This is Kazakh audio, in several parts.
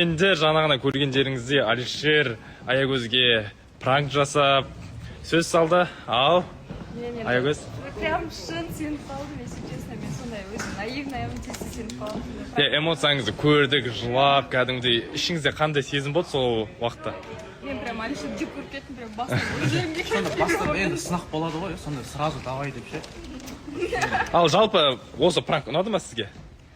Енді жаңа ғана көрген жеріңізде Алишер Аягөзге пранк жасап сөз салды. Ал, Аягөз? Прям шын сеніп қалдым, если честно, мен сондай өзім наивная тез сеніп қалдым. Эмоцияңызды көрдік, жылап, кәдімгідей ішіңізде қандай сезім болды сол уақытта? Мен прям Алишер жүк көріп кеттім, прям бастан өзімге кеттім. Сонда бастан енді сынақ болады ғой, сонда сразу давай деп ше. Ал жалпы осы пранк ұнады ма сізге?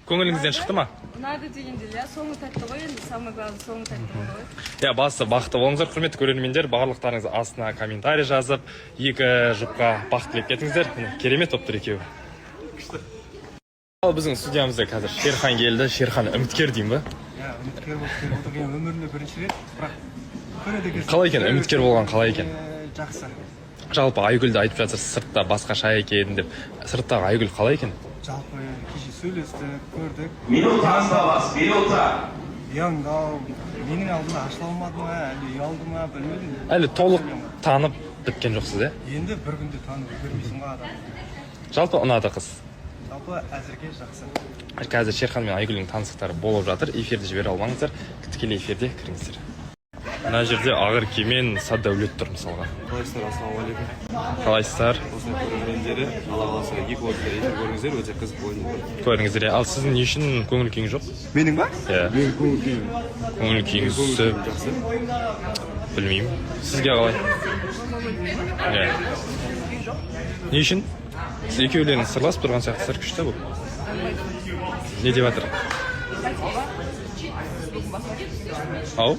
Көңіліңізден шықты ма? Ұнады дегенде, соңы тәтті ғой, енді самый главный соңы тәтті болды ғой. Басты бақытты болыңыздар, құрметті көрермендер, барлықтарыңыз астына комментарий жазып, екі жұпқа бақыт тілеп кетіңіздер. Керемет топтар екеуі. Ал біздің студиямызда қазір Шерхан келді. Шерхан үміткер деймін ба? Үміткер болып келіп отырған өмірімде бірінші рет, бірақ көреді екенсің. Қалай екен, үміткер болған қалай екен? Жақсы. Жалпы Айгүлді айтып жатыр, сыртта басқаша екен деп. Сырттағы Айгүл қалай екен? Жалпы кеше сөйлестік, көрдік. Минута осталось, минута. Яңдау, менің алдымда ашыла алмады ма, әлде ұялды ма, білмедім. Әлі толық танып біткен жоқсыз, Енді бір күнде танып көрмейсің ба адам. Жалпы ұнады қыз. Жалпы әзірге жақсы. Қазір Шерхан мен Айгүлдің таныстықтары болып жатыр. Эфирді жібере алмаңыздар. Тікелей эфирде кіріңіздер. Мына жерде Ақерке мен Саддәулет тұр мысалға. Қалайсыздар, ассалаумағалейкум. Қалайсыздар? Осындай көрермендері, Алла қаласа екі уақытта эфир көріңіздер, өте қызық ойын. Көріңіздер. Ал сіздің не үшін көңіл күйіңіз жоқ? Менің ба? Иә. Менің көңіл күйім. Көңіл күйіңіз Жақсы. білмеймін. Сізге қалай? Иә. Не үшін? Сіз екеулеріңіз сырласып тұрған сияқтысыздар, күшті бұл. Не деп жатыр? Ау?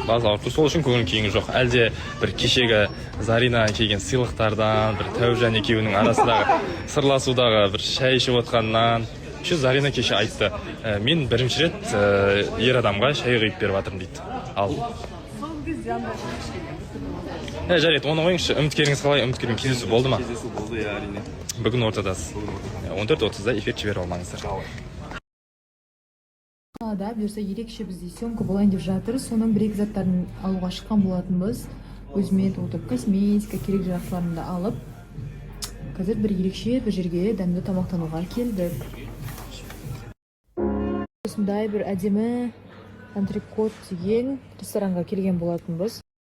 База ауырту, сол үшін көңіл күйіңіз жоқ. Әлде бір кешегі Зарина келген сыйлықтардан, бір Тәужан екеуінің арасындағы сырласудағы бір шай ішіп отқаннан. Şu Зарина кеше айтты, мен бірінші рет ер адамға шай құйып беріп жатырмын дейді. Ал. Сол кезде андай Жарайды, оны қойыңызшы, үміткеріңіз қалай? Үміткермен кездесу болды ма? Кездесу болды, иә, әрине. Бүгін ортадасыз. 14:30-да эфир жібере алмаңыздар. Да, бұйырса ерекше бізде съемка болайын деп жатыр. Соның бір-екі заттарын алуға шыққан болатынбыз. Өзіме отырып косметика керек жарақтарымды алып, қазір бір ерекше бір жерге дәмді тамақтануға келдік. Осындай бір әдемі антрикот деген ресторанға келген болатынбыз.